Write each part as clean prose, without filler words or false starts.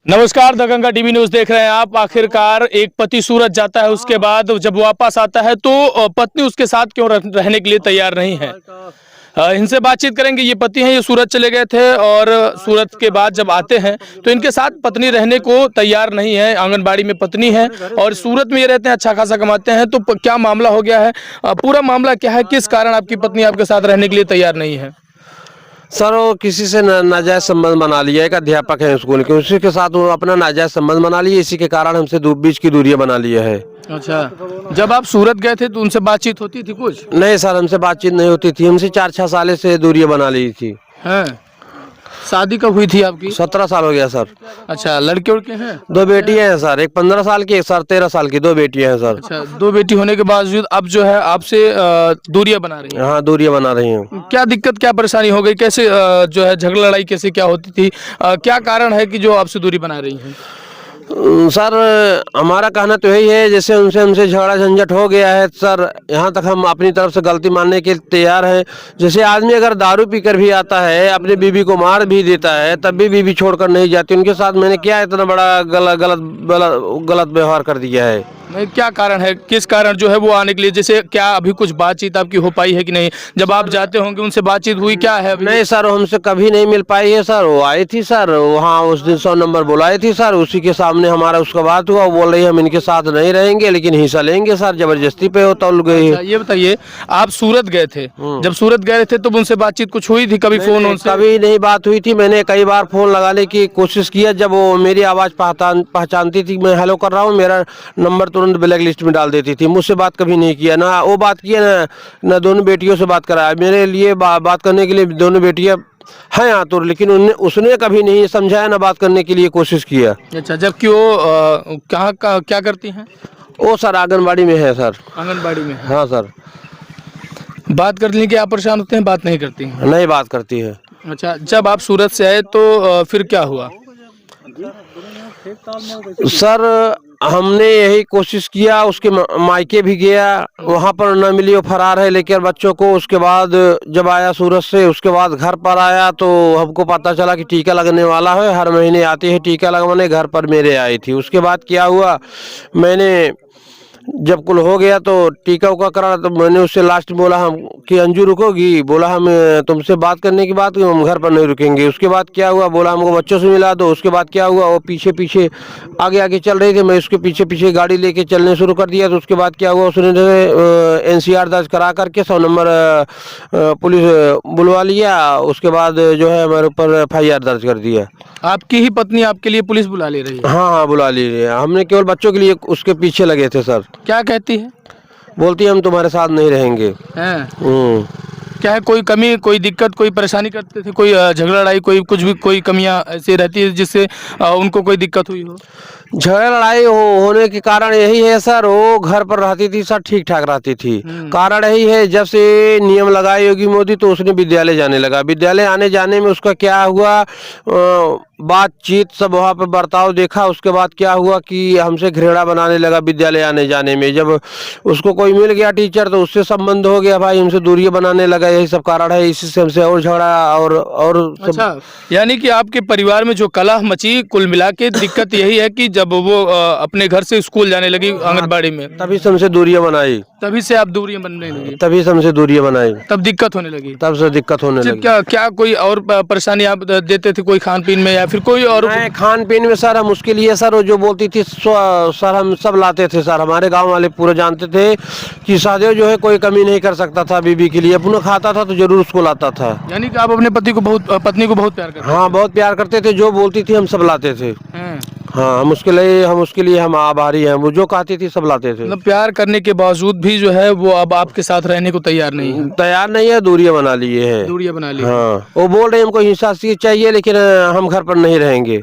नमस्कार, the Ganga TV news देख रहे हैं आप। आखिरकार एक पति सूरत जाता है, उसके बाद जब वापस आता है तो पत्नी उसके साथ क्यों रहने के लिए तैयार नहीं है। इनसे बातचीत करेंगे। ये पति हैं, ये सूरत चले गए थे और सूरत के बाद जब आते हैं तो इनके साथ पत्नी रहने को तैयार नहीं है। आंगनबाड़ी में पत्नी है और सूरत में ये रहते हैं, अच्छा खासा कमाते हैं। तो क्या मामला हो गया है, पूरा मामला क्या है, किस कारण आपकी पत्नी आपके साथ रहने के लिए तैयार नहीं है? सर वो किसी से नाजायज संबंध बना लिया। एक अध्यापक है स्कूल के, उसी के साथ वो अपना नाजायज संबंध बना लिए। इसी के कारण हमसे बीच की दूरियां बना लिया है। अच्छा, जब आप सूरत गए थे तो उनसे बातचीत होती थी कुछ? नहीं सर, हमसे बातचीत नहीं होती थी। हमसे 4-6 साल से दूरियां बना ली थी। हैं? शादी कब हुई थी आपकी? 17 साल हो गया सर। अच्छा, लड़के उड़के हैं? 2 बेटियां हैं सर, एक 15 साल की, एक सर 13 साल की। 2 बेटियां हैं सर। अच्छा, 2 बेटी होने के बावजूद अब जो है आपसे दूरियां बना रही हैं। हाँ, दूरियां बना रही हैं। क्या दिक्कत, क्या परेशानी हो गई, कैसे जो है झगड़ा लड़ाई कैसे क्या होती थी, क्या कारण है कि जो आपसे दूरी बना रही हैं? सर हमारा कहना तो यही है, जैसे उनसे हमसे झगड़ा झंझट हो गया है सर, यहाँ तक हम अपनी तरफ से गलती मानने के तैयार हैं। जैसे आदमी अगर दारू पीकर भी आता है, अपनी बीवी को मार भी देता है, तब भी बीवी छोड़कर नहीं जाती। उनके साथ मैंने क्या इतना बड़ा गलत व्यवहार कर दिया है। नहीं, क्या कारण है, किस कारण जो है वो आने के लिए, जैसे क्या अभी कुछ बातचीत आपकी हो पाई है कि नहीं? जब आप जाते होंगे उनसे बातचीत हुई, क्या है अभी? नहीं सर, हमसे कभी नहीं मिल पाई है सर। वो आई थी सर वहाँ, उस दिन 100 नंबर बुलाई थी सर। उसी के सामने हमारा उसका बात हुआ। वो बोल रही है हम इनके साथ नहीं रहेंगे लेकिन हिस्सा लेंगे सर। जबरदस्ती पे होता गई। अच्छा, ये बताइए, आप सूरत गए थे, जब सूरत गए थे तो उनसे बातचीत कुछ हुई थी कभी? फोन उनसे कभी नहीं बात हुई थी। मैंने कई बार फोन लगाने की कोशिश किया। जब वो मेरी आवाज पहचानती थी, मैं हेलो कर रहा हूँ, मेरा नंबर तुरंत ब्लैक लिस्ट में डाल देती थी। मुझसे बात कभी नहीं किया, ना वो बात किया, ना दोनों बेटियों से बात कराया। मेरे लिए बात करने के लिए दोनों बेटियां हैं आतुर, लेकिन उसने कभी नहीं समझाया, ना बात करने के लिए कोशिश किया। अच्छा, जबकि वो क्या करती हैं? वो सर आंगनबाड़ी में है सर। आंगनबाड़ी में है। हाँ सर। बात करने के आप परेशान होते हैं, बात नहीं करती हैं? नहीं बात करती है। अच्छा, जब आप सूरत से आए तो फिर क्या हुआ? सर हमने यही कोशिश किया, उसके मायके भी गया, वहाँ पर न मिली, वो फरार है लेकर बच्चों को। उसके बाद जब आया सूरत से, उसके बाद घर पर आया तो हमको पता चला कि टीका लगने वाला है। हर महीने आती है टीका लगवाने, घर पर मेरे आई थी। उसके बाद क्या हुआ, मैंने जब कुल हो गया तो टीका उका करा, तो मैंने उससे लास्ट बोला हम कि अंजू रुकोगी? बोला हम तुमसे बात करने की बात, हम घर पर नहीं रुकेंगे। उसके बाद क्या हुआ, बोला हमको बच्चों से मिला दो। उसके बाद क्या हुआ, वो पीछे पीछे आगे आगे चल रही थी, मैं उसके पीछे पीछे गाड़ी लेके चलने शुरू कर दिया। तो उसके बाद क्या हुआ, उसने NCR दर्ज करा करके 100 नंबर पुलिस बुलवा लिया। उसके बाद जो है हमारे ऊपर FIR दर्ज कर दिया। आपकी ही पत्नी आपके लिए पुलिस बुला ले रही है? हाँ हाँ, बुला ली है। हमने केवल बच्चों के लिए उसके पीछे लगे थे सर। क्या कहती है? बोलती है हम तुम्हारे साथ नहीं रहेंगे। हैं? क्या है, कोई कमी, कोई दिक्कत, कोई परेशानी करते थे, कोई झगड़ा लड़ाई, कोई कुछ भी, कोई कमियां ऐसी रहती है जिससे उनको कोई दिक्कत हुई हो? झगड़ा लड़ाई होने के कारण यही है सर, वो घर पर रहती थी सर, ठीक ठाक रहती थी। कारण यही है, जब से नियम लगाए योगी मोदी तो उसने विद्यालय जाने लगा। विद्यालय आने जाने में उसका क्या हुआ, बातचीत सब वहाँ पर बर्ताव देखा। उसके बाद क्या हुआ कि हमसे घृणा बनाने लगा विद्यालय आने जाने में। जब उसको कोई मिल गया टीचर तो उससे संबंध हो गया, भाई हमसे दूरियां बनाने लगा। यही सब कारण है, इसी से हमसे और झगड़ा और अच्छा, यानी कि आपके परिवार में जो कलह मची, कुल मिला के दिक्कत यही है कि जब वो अपने घर से स्कूल जाने लगी आंगनबाड़ी में, तभी से हमसे दूरियां बनाई। तभी से आप दूरियां बनने लगी? तभी से हमसे दूरियां बनाई, तब दिक्कत होने लगी? तब से दिक्कत होने लगी। क्या क्या कोई और परेशानी आप देते थे, कोई खान पीन में या फिर कोई और? खान पीन में सर हम उसके लिए सर, वो जो बोलती थी सर, हम सब लाते थे सर। हमारे गांव वाले पूरे जानते थे कि सहदेव जो है कोई कमी नहीं कर सकता था बीबी के लिए। अपना खाता था तो जरूर उसको लाता था। यानी कि आप अपने पति को पत्नी को बहुत प्यार करते? हाँ, बहुत प्यार करते थे। जो बोलती थी हम सब लाते थे। हाँ, हम उसके लिए हम आभारी हैं। वो जो कहती थी सब लाते थे। मतलब प्यार करने के बावजूद भी जो है वो अब आपके साथ रहने को तैयार नहीं है? तैयार नहीं है, दूरियां बना लिए है। दूरियां बना ली? हाँ, वो बोल रहे हमको हिंसा चाहिए लेकिन हम घर पर नहीं रहेंगे।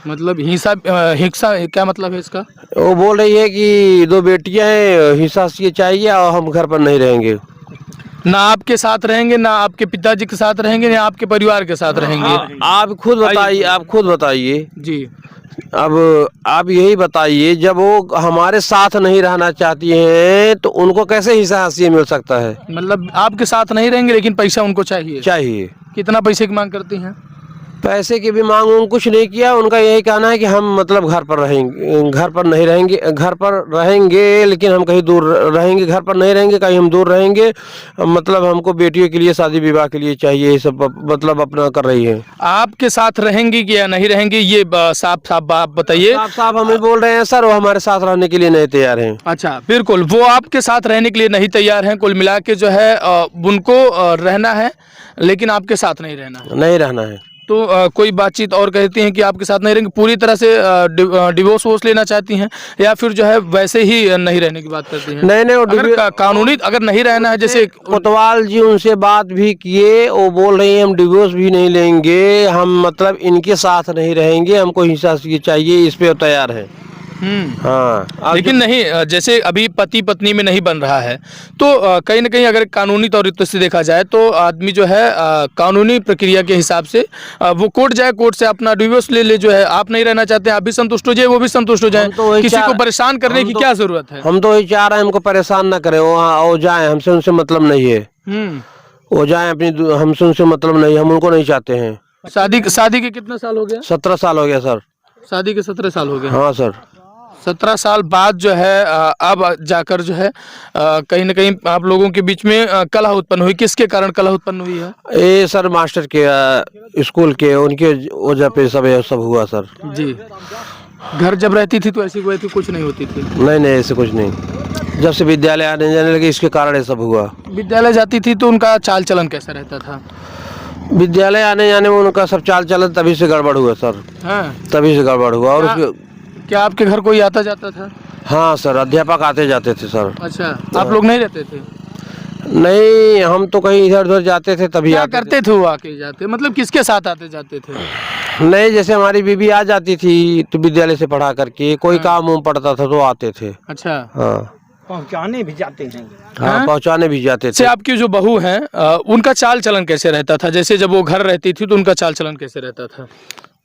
मतलब हिंसा क्या मतलब है इसका? वो बोल रही है कि 2 बेटियां हैं, हिंसा चाहिए और हम घर पर नहीं रहेंगे। ना आपके साथ रहेंगे, ना आपके पिताजी के साथ रहेंगे, ना आपके परिवार के साथ रहेंगे। आप खुद बताइए, आप खुद बताइए जी। अब आप यही बताइए, जब वो हमारे साथ नहीं रहना चाहती हैं तो उनको कैसे हिस्सा हासिल मिल सकता है? मतलब आपके साथ नहीं रहेंगे लेकिन पैसा उनको चाहिए? चाहिए। कितना पैसे की मांग करती हैं? पैसे की भी मांग उन कुछ नहीं किया। उनका यही कहना है कि हम मतलब घर पर रहेंगे, घर पर नहीं रहेंगे, घर पर रहेंगे लेकिन हम कहीं दूर रहेंगे, घर पर नहीं रहेंगे, कहीं हम दूर रहेंगे। मतलब हमको बेटियों के लिए शादी विवाह के लिए चाहिए, ये सब मतलब अपना कर रही है। आपके साथ रहेंगी कि या नहीं रहेंगी, ये साफ साफ आप बताइए। साफ साफ हमें बोल रहे हैं सर, वो हमारे साथ रहने के लिए नहीं तैयार हैं। अच्छा, बिल्कुल वो आपके साथ रहने के लिए नहीं तैयार हैं। कुल मिला के जो है उनको रहना है लेकिन आपके साथ नहीं रहना है। नहीं रहना है। तो कोई बातचीत और कहती हैं कि आपके साथ नहीं रहेंगे, पूरी तरह से डिवोर्स वोर्स लेना चाहती हैं, या फिर जो है वैसे ही नहीं रहने की बात करती हैं? नहीं नहीं, अगर कानूनी अगर नहीं रहना है, जैसे कोतवाल जी उनसे बात भी किए, वो बोल रही हैं हम डिवोर्स भी नहीं लेंगे, हम मतलब इनके साथ नहीं रहेंगे, हमको हिंसा चाहिए, इस पे तैयार है। हाँ, लेकिन नहीं, जैसे अभी पति पत्नी में नहीं बन रहा है तो कहीं ना कहीं अगर कानूनी तौर से देखा जाए तो आदमी जो है कानूनी प्रक्रिया के हिसाब से वो कोर्ट जाए, कोर्ट से अपना डिवोर्स ले ले। जो है आप नहीं रहना चाहते हैं, आप भी संतुष्ट हो जाए, वो भी संतुष्ट हो जाए, किसी को परेशान करने की क्या जरूरत है? हम तो वही चाह रहे हैं, हमको परेशान ना करे, वो जाए, हमसे उनसे मतलब नहीं है। वो जाए अपनी, हमसे उनसे मतलब नहीं, हम उनको नहीं चाहते हैं। शादी के कितना साल हो गया? 17 साल हो गया सर। शादी के 17 साल हो गए? हाँ सर। 17 साल बाद जो है अब जाकर जो है कहीं ना कहीं आप लोगों के बीच में कलह उत्पन्न हुई। किसके कारण कलह उत्पन्न हुई है? ये सर मास्टर के, स्कूल के, उनके वजह पे सब हुआ सर जी। घर जब रहती थी तो ऐसी कोई थी कुछ नहीं होती थी? नहीं नहीं, ऐसे कुछ नहीं। जब से विद्यालय आने जाने लगे इसके कारण ये सब हुआ। विद्यालय जाती थी तो उनका चाल चलन कैसा रहता था? विद्यालय आने जाने में उनका सब चाल चलन तभी से गड़बड़ हुआ सर। हाँ, तभी से गड़बड़ हुआ। और उसके क्या आपके घर कोई आता जाता था? हाँ सर, अध्यापक आते जाते थे सर। अच्छा, आप लोग नहीं रहते थे? नहीं, हम तो कहीं इधर उधर जाते थे तभी क्या आते करते थे वो आके जाते, मतलब किसके साथ आते जाते थे? नहीं, जैसे हमारी बीबी आ जाती थी तो विद्यालय से पढ़ा करके, कोई काम उम पड़ता था तो आते थे। अच्छा, हाँ, पहुंचाने भी जाते हैं। हाँ, पहुंचाने भी जाते से थे। आपकी जो बहू हैं उनका चाल चलन कैसे रहता था? जैसे जब वो घर रहती थी तो उनका चाल चलन कैसे रहता था?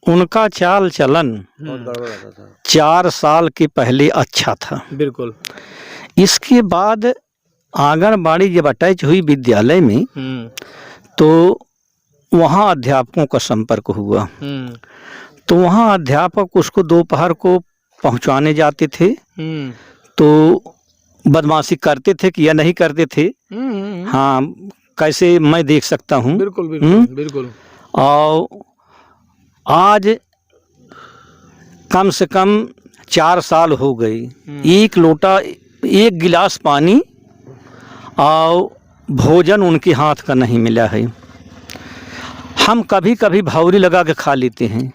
उनका चाल चलन बहुत गड़बड़ रहता था। 4 साल के पहले अच्छा था। बिल्कुल। इसके बाद आंगनबाड़ी जब अटैच हुई विद्यालय में तो वहाँ अध्यापकों का संपर्क हुआ। तो वहाँ अध्यापक उसको दोपहर को पहुँचाने जाते थे तो बदमाशी करते थे कि या नहीं करते थे। हाँ, कैसे मैं देख सकता हूँ। बिल्कुल बिल्कुल बिल्कुल। और आज कम से कम 4 साल हो गए, एक लोटा, एक गिलास पानी और भोजन उनके हाथ का नहीं मिला है। हम कभी कभी भौरी लगा के खा लेते हैं।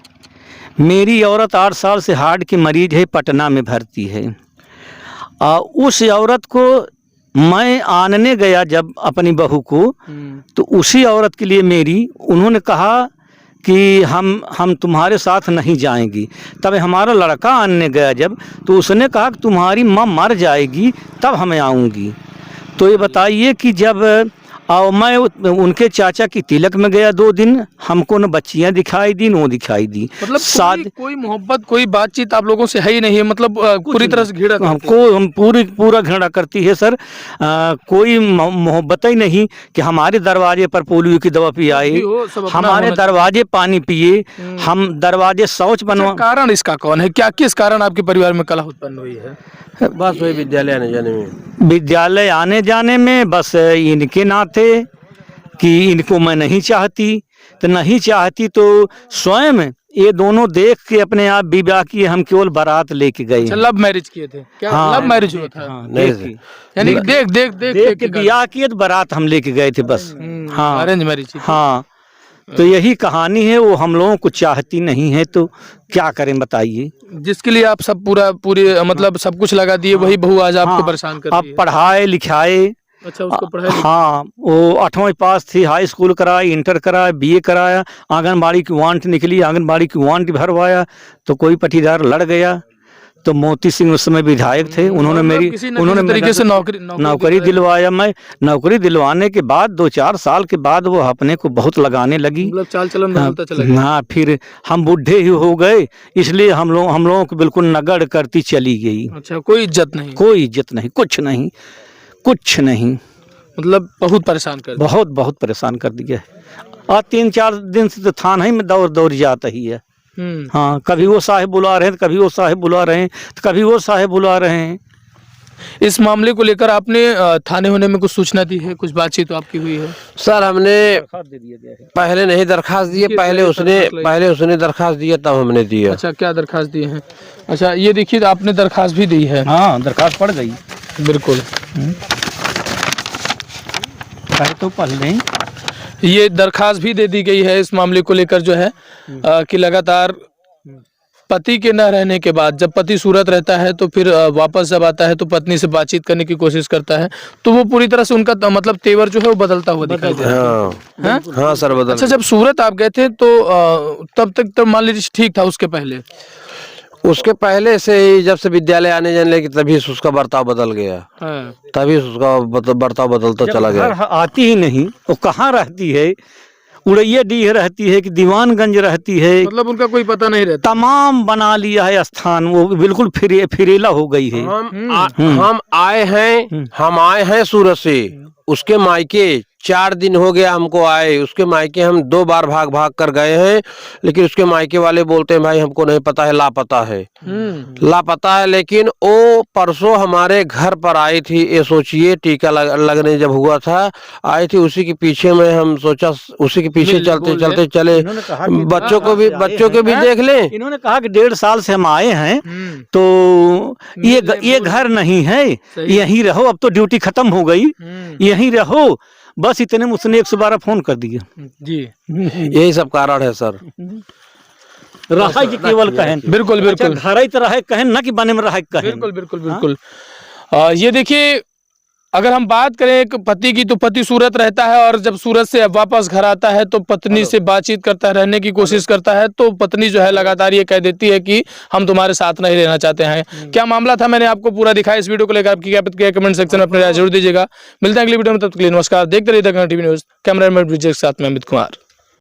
मेरी औरत 8 साल से हार्ट की मरीज है, पटना में भर्ती है। उस औरत को मैं आनने गया जब अपनी बहू को, तो उसी औरत के लिए उन्होंने कहा कि हम तुम्हारे साथ नहीं जाएंगी। तब हमारा लड़का आनने गया जब, तो उसने कहा कि तुम्हारी माँ मर जाएगी तब हमें आऊँगी। तो ये बताइए कि जब मैं उनके चाचा की तिलक में गया 2 दिन, हमको न बच्चियां दिखाई दी न वो दिखाई दी। मतलब कोई मोहब्बत, कोई बातचीत आप लोगों से है ही नहीं है, मतलब पूरी तरह से घृणा हमको, हम पूरा घृणा करती है सर। कोई मोहब्बत ही नहीं कि हमारे दरवाजे पर पोलियो की दवा पियाए, हमारे दरवाजे पानी पिए, हम दरवाजे शौच बनवा। कारण इसका कौन है? क्या किस कारण आपके परिवार में कलह उत्पन्न हुई है? बस वही विद्यालय आने जाने में। विद्यालय आने जाने में बस इनके नाते कि इनको मैं नहीं चाहती, तो नहीं चाहती तो स्वयं ये दोनों देख के अपने आप विवाह किए। हम केवल बारात लेके गए। लव मैरिज किए थे क्या? हाँ, लव मैरिज हुआ था? हाँ, यानी देख के ब्याह किए तो बारात हम लेके गए थे बस। हाँ, अरेंज मैरिज। हाँ, तो यही कहानी है। वो हम लोगों को चाहती नहीं है तो क्या करें बताइए। जिसके लिए आप सब पूरे मतलब सब कुछ लगा दिए, वही बहू आज आपको परेशान कर रही है। अब पढ़ाए लिखाए। अच्छा, उसको पढ़ाया? हाँ, वो 8वीं पास थी, हाई स्कूल कराया, इंटर कराया, BA कराया, आंगनबाड़ी की वांट निकली, आंगनबाड़ी की वांट भरवाया तो कोई पटीदार लड़ गया। तो मोती सिंह उस समय विधायक थे, उन्होंने तरीके से नौकरी दिलवाया। मैं नौकरी दिलवाने के बाद 2-4 साल के बाद वो अपने को बहुत लगाने लगी। मतलब चाल चलन बदलता चला गया। हाँ, फिर हम बूढ़े ही हो गए, इसलिए हम लोगों को बिल्कुल नगड़ करती चली गई। अच्छा, कोई इज्जत नहीं? कोई इज्जत नहीं, कुछ नहीं। मतलब बहुत परेशान कर दिया। बहुत परेशान कर दिया है। और 3-4 दिन से तो थाना ही में दौड़ दौड़ जाता ही है। हाँ, कभी वो साहब बुला रहे हैं तो कभी वो साहब बुला रहे हैं तो कभी वो साहब बुला रहे हैं। इस मामले को लेकर आपने थाने होने में कुछ सूचना दी है, कुछ बातचीत तो आपकी हुई है? सर हमने पहले नहीं दरखास्त दिए, पहले उसने दरखास्त दिया तब हमने दिया। अच्छा, क्या दरखास्त दी है? अच्छा, ये देखिए आपने दरखास्त भी दी है। हाँ, दरखास्त पड़ गई। बिल्कुल, तो पहले ये दरखास्त भी दे दी गई है इस मामले को लेकर जो है कि लगातार पति के न रहने के बाद जब पति सूरत रहता है तो फिर वापस जब आता है तो पत्नी से बातचीत करने की कोशिश करता है, तो वो पूरी तरह से उनका मतलब तेवर जो है वो बदलता हुआ दिखाई देता है। हाँ सर बदल। अच्छा, जब सूरत आप गए थे तो तब तक तो मान लीजिए ठीक था, उसके पहले से ही जब से विद्यालय आने जाने लगी तभी से उसका बर्ताव बदल गया। तभी उसका बर्ताव बदलता चला गया। आती ही नहीं, वो कहाँ रहती है, उड़ैया डीह रहती है कि दीवानगंज रहती है, मतलब उनका कोई पता नहीं रहता। तमाम बना लिया है स्थान, वो बिल्कुल फिरेला हो गई है। हम आए हैं सूरत से, उसके मायके 4 दिन हो गया हमको आए। उसके मायके हम 2 बार भाग कर गए हैं, लेकिन उसके मायके वाले बोलते हैं भाई हमको नहीं पता है, लापता है। लापता है, लेकिन वो परसों हमारे घर पर आई थी। ये सोचिए टीका लगने जब हुआ था आई थी, उसी के पीछे में हम सोचा उसी के पीछे चलते चले, बच्चों को भी देख ले। इन्होंने कहा कि 1.5 साल से हम आए हैं तो ये घर नहीं है, यहीं रहो, अब तो ड्यूटी खत्म हो गई, यहीं रहो, बस इतने में उसने 112 फोन कर दिया जी। यही सब कारण है सर। रहा कि केवल कहन, बिल्कुल अच्छा, घर ही तो रहे कहन ना कि बने में रहा कहन। बिल्कुल। ये देखिए, अगर हम बात करें एक पति की तो पति सूरत रहता है और जब सूरत से वापस घर आता है तो पत्नी से बातचीत करता है, रहने की कोशिश करता है, तो पत्नी जो है लगातार ये कह देती है कि हम तुम्हारे साथ नहीं रहना चाहते हैं। क्या मामला था मैंने आपको पूरा दिखाया। इस वीडियो को लेकर आपकी क्या प्रतिक्रिया कमेंट सेक्शन में अपनी राय जरूर दीजिएगा। मिलते हैं अगली वीडियो में, तब तक के लिए नमस्कार। देखते रहिए द टीवी न्यूज। कैमरामैन विजय के साथ में अमित कुमार।